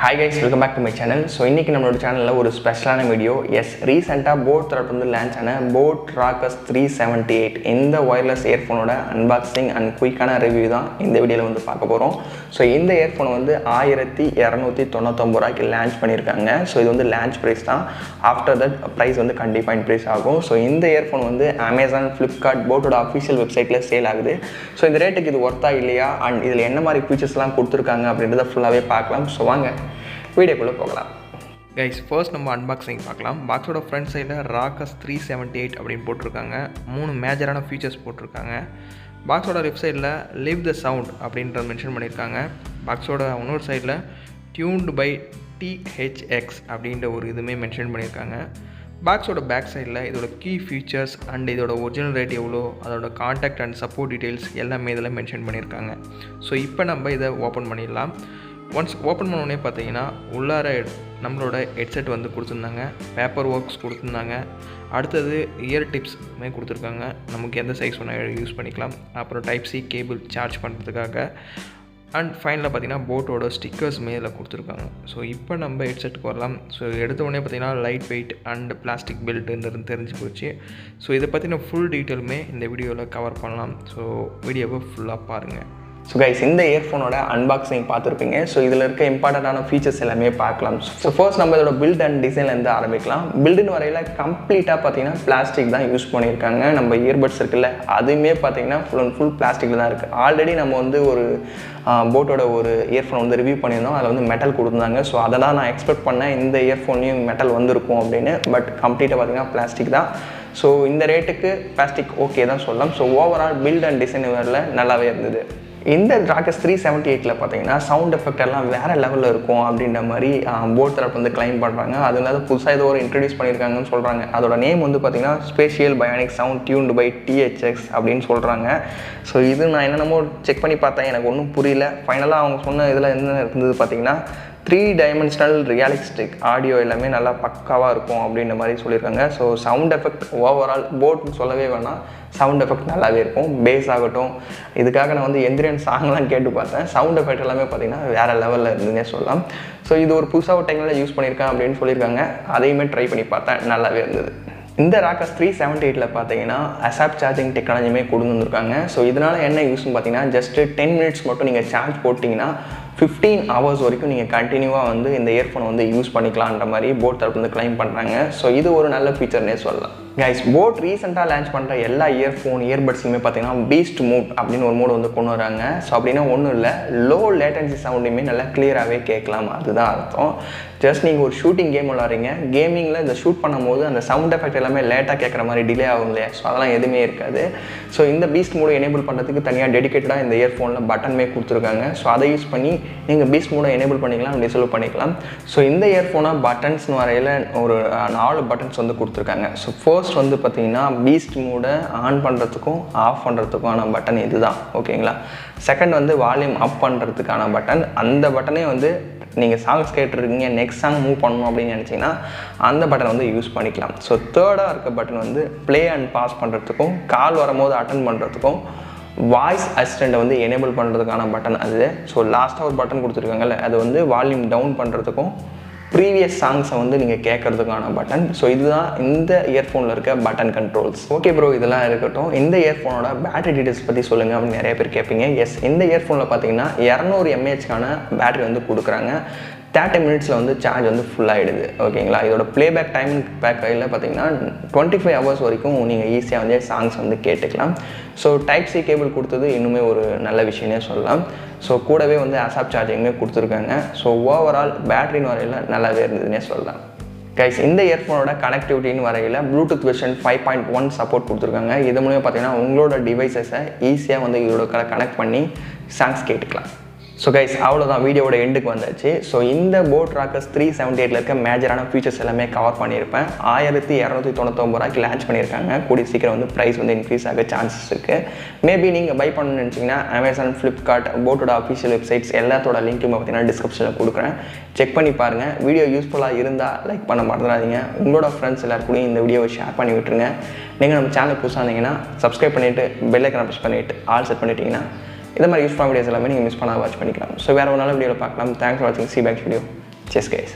Hi guys, welcome back to my channel. So இன்னைக்கு நம்மளோட சேனல்ல ஒரு ஸ்பெஷலான வீடியோ. எஸ், ரீசெண்டா boAt தரப்புல இருந்து லான்ச் ஆன boAt Rockerz 378 இந்த வயர்லெஸ் இயர்ஃபோனோட அன்பாக்சிங் அண்ட் குயிக்கான ரிவ்யூ தான் இந்த வீடியோல வந்து பார்க்க போறோம். ஸோ இந்த இயர்ஃபோன் வந்து 1299 ரூபாய்க்கு லான்ச் பண்ணியிருக்காங்க. ஸோ இது வந்து லான்ச் ப்ரைஸ் தான். ஆஃப்டர் தட் ப்ரைஸ் வந்து கண்டிப்பாக இன்க்ரீஸ் ஆகும். ஸோ இந்த இயர்ஃபோன் வந்து அமேசான், ஃப்ளிப்கார்ட், போட்டோட அஃபிஷியல் வெப்சைட்டில் சேல் ஆகுது. ஸோ இந்த ரேட்டுக்கு இது ஒர்த்தா இல்லையா அண்ட் இதில் என்ன மாதிரி ஃபீச்சர்ஸ்லாம் கொடுத்துருக்காங்க அப்படின்றத ஃபுல்லாகவே பார்க்கலாம். ஸோ வாங்க வீடியோக்குள்ளே போகலாம். கைஸ், ஃபர்ஸ்ட் நம்ம அன்பாக்சிங் பார்க்கலாம். பாக்ஸோட ஃப்ரண்ட் சைடில் Rockerz 378 அப்படின்னு போட்டிருக்காங்க. 3 மேஜரான ஃபீச்சர்ஸ் போட்டிருக்காங்க. பாக்ஸோட லெஃப்ட் சைடில் லிவ் த சவுண்ட் அப்படின்றத மென்ஷன் பண்ணியிருக்காங்க. பாக்ஸோட இன்னொரு சைடில் டியூன்டு பை THX அப்படின்ற ஒரு இதுவுமே மென்ஷன் பண்ணியிருக்காங்க. பாக்ஸோட பேக் சைடில் இதோட கீ ஃபீச்சர்ஸ் அண்ட் இதோட ஒரிஜினல் ரேட் எவ்வளோ, அதோட கான்டாக்ட் அண்ட் சப்போர்ட் டீட்டெயில்ஸ் எல்லாமே இதில் மென்ஷன் பண்ணியிருக்காங்க. ஸோ இப்போ நம்ம இதை ஓப்பன் பண்ணிடலாம். ஒன்ஸ் ஓப்பன் பண்ணோடனே பார்த்தீங்கன்னா உள்ளார நம்மளோட ஹெட்செட் வந்து கொடுத்துருந்தாங்க, பேப்பர் ஒர்க்ஸ் கொடுத்துருந்தாங்க, அடுத்தது இயர் டிப்ஸ்மே கொடுத்துருக்காங்க. நமக்கு எந்த சைஸ் வேணால் யூஸ் பண்ணிக்கலாம். அப்புறம் டைப்-C கேபிள் சார்ஜ் பண்ணுறதுக்காக அண்ட் ஃபைனலாக பார்த்தீங்கன்னா போட்டோட ஸ்டிக்கர்ஸ்மே இதில் கொடுத்துருக்காங்க. ஸோ இப்போ நம்ம ஹெட்செட்டுக்கு வரலாம். ஸோ எடுத்த உடனே பார்த்தீங்கன்னா லைட் வெயிட் அண்ட் பிளாஸ்டிக் பெல்ட்டுன்றது தெரிஞ்சு போச்சு. ஸோ இதை பற்றின ஃபுல் டீட்டெயிலுமே இந்த வீடியோவில் கவர் பண்ணலாம். ஸோ வீடியோவை ஃபுல்லாக பாருங்கள். ஸோ கைஸ், இந்த இயர்ஃபோனோட அன்பாக்சிங் பார்த்துருப்பீங்க. ஸோ இதில் இருக்க இம்பார்ட்டண்ட்டான ஃபீச்சர்ஸ் எல்லாமே பார்க்கலாம். ஸோ ஃபர்ஸ்ட் நம்ம இதோட பில்ட் அண்ட் டிசைன்லேருந்து ஆரம்பிக்கலாம். பில்டுன்னு வரையில் கம்ப்ளீட்டாக பார்த்தீங்கன்னா பிளாஸ்டிக் தான் யூஸ் பண்ணியிருக்காங்க. நம்ம இயர்பட்ஸ் இருக்குல்ல, அதுவுமே பார்த்தீங்கன்னா ஃபுல் அண்ட் ஃபுல் பிளாஸ்டிக்கில் தான் இருக்குது. ஆல்ரெடி நம்ம வந்து ஒரு போட்டோட ஒரு இயர்ஃபோன் வந்து ரிவ்யூ பண்ணியிருந்தோம். அதில் வந்து மெட்டல் கொடுத்துருந்தாங்க. ஸோ அதை தான் நான் எக்ஸ்பெக்ட் பண்ணேன், இந்த இயர்ஃபோன்லேயும் மெட்டல் வந்திருக்கும் அப்படின்னு. பட் கம்ப்ளீட்டாக பார்த்தீங்கன்னா பிளாஸ்டிக் தான். ஸோ இந்த ரேட்டுக்கு பிளாஸ்டிக் ஓகே தான் சொல்லலாம். So overall build and design வரல நல்லாவே இருந்தது. இந்த Rockerz 378 பார்த்தீங்கன்னா சவுண்ட் எஃபெக்ட் எல்லாம் வேறு லெவலில் இருக்கும் அப்படின்ற மாதிரி போட் தரப்பு வந்து கிளைம் பண்ணுறாங்க. அது இல்லாத புதுசாக ஏதோ ஒரு இன்ட்ரடியூஸ் பண்ணியிருக்காங்கன்னு சொல்கிறாங்க. அதோட நேம் வந்து பார்த்திங்கன்னா spatial bionic sound tuned by THX அப்படின்னு சொல்கிறாங்க. ஸோ இது நான் என்னென்னமோ செக் பண்ணி பார்த்தேன், எனக்கு ஒன்றும் புரியல. ஃபைனலாக அவங்க சொன்ன இதில் என்ன இருந்தது பார்த்திங்கன்னா 3 டைமென்ஷனல் ரியலிஸ்டிக் ஆடியோ எல்லாமே நல்லா பக்காவாக இருக்கும் அப்படின்ற மாதிரி சொல்லியிருக்காங்க. ஸோ சவுண்ட் எஃபெக்ட் ஓவரால் போட்னு சொல்லவே வேணாம், சவுண்ட் எஃபெக்ட் நல்லாவே இருக்கும். பேஸ் ஆகட்டும், இதுக்காக நான் வந்து எந்திரியன் சாங்லாம் கேட்டு பார்த்தேன். சவுண்ட் எஃபெக்ட் எல்லாமே பார்த்திங்கன்னா வேறு லெவலில் இருந்துன்னே சொல்லலாம். ஸோ இது ஒரு புதுசாக ஒரு டெக்னாலஜி யூஸ் பண்ணியிருக்கேன் அப்படின்னு சொல்லியிருக்காங்க. அதையுமே ட்ரை பண்ணி பார்த்தேன், நல்லாவே இருந்தது. இந்த Rockerz 378 பார்த்தீங்கன்னா அசாப் சார்ஜிங் டெக்னாலஜியுமே கொண்டு வந்திருக்காங்க. ஸோ இதனால் என்ன யூஸ்னு பார்த்தீங்கன்னா ஜஸ்ட்டு 10 மினிட்ஸ் மட்டும் நீங்கள் சார்ஜ் போட்டிங்கன்னா 15 ஹவர்ஸ் வரைக்கும் நீங்கள் கண்டினியூவாக வந்து இந்த இயர்ஃபோனை வந்து யூஸ் பண்ணிக்கலான்ற மாதிரி போட் தரப்பு வந்து கிளைம் பண்ணுறாங்க. ஸோ இது ஒரு நல்ல ஃபீச்சர்னே சொல்லலாம். கைஸ், போட் ரீசெண்டாக லான்ச் பண்ணுற எல்லா இயர்பட்ஸுமே பார்த்தீங்கன்னா பீஸ்ட் மூட் அப்படின்னு ஒரு மூடு வந்து கொண்டு வராங்க. ஸோ அப்படின்னா ஒன்றும் இல்லை, லோ லேட்டன்சி சவுண்டுமே நல்லா கிளியராகவே கேட்கலாம், அதுதான் அர்த்தம். ஜஸ்ட் நீங்கள் ஒரு ஷூட்டிங் கேம் விளாட்றீங்க, கேமிங்கில் இந்த ஷூட் பண்ணும்போது அந்த சவுண்ட் எஃபெக்ட் எல்லாமே லேட்டாக கேட்குற மாதிரி டிலே ஆகும் இல்லையா, ஸோ அதெல்லாம் எதுவுமே இருக்காது. ஸோ இந்த பீஸ்ட் மூடை எனேபிள் பண்ணுறதுக்கு தனியாக டெடிகேட்டடாக இந்த இயர்ஃபோனில் பட்டன்மே கொடுத்துருக்காங்க. ஸோ அதை யூஸ் பண்ணி நீங்கள் பீஸ்ட் மூடை எனேபிள் பண்ணிக்கலாம், டிசேபிள் பண்ணிக்கலாம். ஸோ இந்த இயர்ஃபோனை பட்டன்ஸ்னு வரையில் ஒரு 4 பட்டன்ஸ் வந்து கொடுத்துருக்காங்க. ஸோ ஃபர்ஸ்ட் வந்து பார்த்தீங்கன்னா பீஸ்ட் மூடை ஆன் பண்ணுறதுக்கும் ஆஃப் பண்ணுறதுக்கான பட்டன் இதுதான், ஓகேங்களா. செகண்ட் வந்து வால்யூம் அப் பண்ணுறதுக்கான பட்டன். அந்த பட்டனே வந்து நீங்கள் சாங்ஸ் கேட்டுருக்கீங்க, நெக்ஸ்ட் சாங் மூவ் பண்ணணும் அப்படின்னு நினச்சிங்கன்னா அந்த பட்டன் வந்து யூஸ் பண்ணிக்கலாம். ஸோ தேர்டாக இருக்க பட்டன் வந்து ப்ளே அண்ட் பாஸ் பண்ணுறதுக்கும், கால் வரும்போது அட்டன் பண்ணுறதுக்கும், வாய்ஸ் அசிஸ்டண்ட்டை வந்து எனேபிள் பண்ணுறதுக்கான பட்டன் அது. ஸோ லாஸ்ட்டாக ஒரு பட்டன் கொடுத்துருக்காங்கல்ல, அது வந்து வால்யூம் டவுன் பண்ணுறதுக்கும் ப்ரீவியஸ் சாங்ஸை வந்து நீங்கள் கேட்குறதுக்கான பட்டன். ஸோ இதுதான் இந்த இயர்ஃபோனில் இருக்க பட்டன் கண்ட்ரோல்ஸ். ஓகே ப்ரோ, இதெல்லாம் இருக்கட்டும். இந்த இயர்ஃபோனோட பேட்டரி டீட்டெயில்ஸ் பற்றி சொல்லுங்கள் அப்படின்னு நிறைய பேர் கேட்பீங்க. எஸ், இந்த இயர்ஃபோனில் பார்த்தீங்கன்னா 200 mAhக்கான பேட்டரி வந்து கொடுக்குறாங்க. 30 மினிட்ஸில் வந்து சார்ஜ் வந்து ஃபுல்லாகிடுது, ஓகேங்களா. இதோட ப்ளேபேக் டைம் பேக்கில் பார்த்தீங்கன்னா 25 ஹவர்ஸ் வரைக்கும் நீங்கள் ஈஸியாக வந்து சாங்ஸ் வந்து கேட்டுக்கலாம். ஸோ டைப்-C கேபிள் கொடுத்தது இன்னுமே ஒரு நல்ல விஷயமே சொல்லலாம். ஸோ கூடவே வந்து அசாப் சார்ஜிங்குமே கொடுத்துருக்காங்க. ஸோ ஓவரால் பேட்டரின்னு வரையில் நல்லாவே இருந்ததுன்னே சொல்லலாம். கைஸ், இந்த இயர்ஃபோனோட கனெக்டிவிட்டின்னு வரையில் ப்ளூடூத் வெர்ஷன் 5.1 சப்போர்ட் கொடுத்துருக்காங்க. இது மூலமாக பார்த்தீங்கன்னா உங்களோட டிவைசஸை ஈஸியாக வந்து இதோட கனெக்ட் பண்ணி சாங்ஸ் கேட்டுக்கலாம். ஸோ கைஸ், அவ்வளோதான், வீடியோட எண்டுக்கு வந்தாச்சு. ஸோ இந்த போட் Rockerz 378 இருக்க மேஜரான ஃபீச்சர்ஸ் எல்லாமே கவர் பண்ணியிருப்பேன். 1299 ரூபாய்க்கு லான்ச் பண்ணியிருக்காங்க. கூடிய சீக்கிரம் வந்து ப்ரைஸ் வந்து இன்க்ரீஸ் ஆக சான்சஸ் இருக்குது. மேபி நீங்கள் பை பண்ணணும்னு நினச்சிங்கன்னா அமேசான், ஃப்ளிப்கார்ட், போட்டோட அஃபிஷியல் வெப்சைட்ஸ் எல்லாத்தோட லிங்க்கும் பார்த்தீங்கன்னா டிஸ்கிரிப்ஷனில் கொடுக்குறேன், செக் பண்ணி பாருங்கள். வீடியோ யூஸ்ஃபுல்லாக இருந்தால் லைக் பண்ண மறந்துடாதீங்க. உங்களோட ஃப்ரெண்ட்ஸ் எல்லாருக்கூடையும் இந்த வீடியோவை ஷேர் பண்ணி விட்டுருங்க. நீங்கள் நம்ம சேனல் புதுசாக இருந்தீங்கன்னா சப்ஸ்கிரைப் பண்ணிவிட்டு பெல் ஐக்கனை ப்ரெஸ் பண்ணிவிட்டு ஆல் செட் பண்ணிட்டீங்கன்னா இந்த மாதிரி யூஸ்ஃபுல்லான வீடியோஸ் எல்லாமே நீங்கள் மிஸ் பண்ணால் வாட்ச் பண்ணிக்கலாம். ஸோ வேறு ஒரு நல்ல வீடியோவில் பார்க்கலாம். தேங்க்ஸ் ஃபார் வாட்சிங். See back video. செஸ் கைஸ்.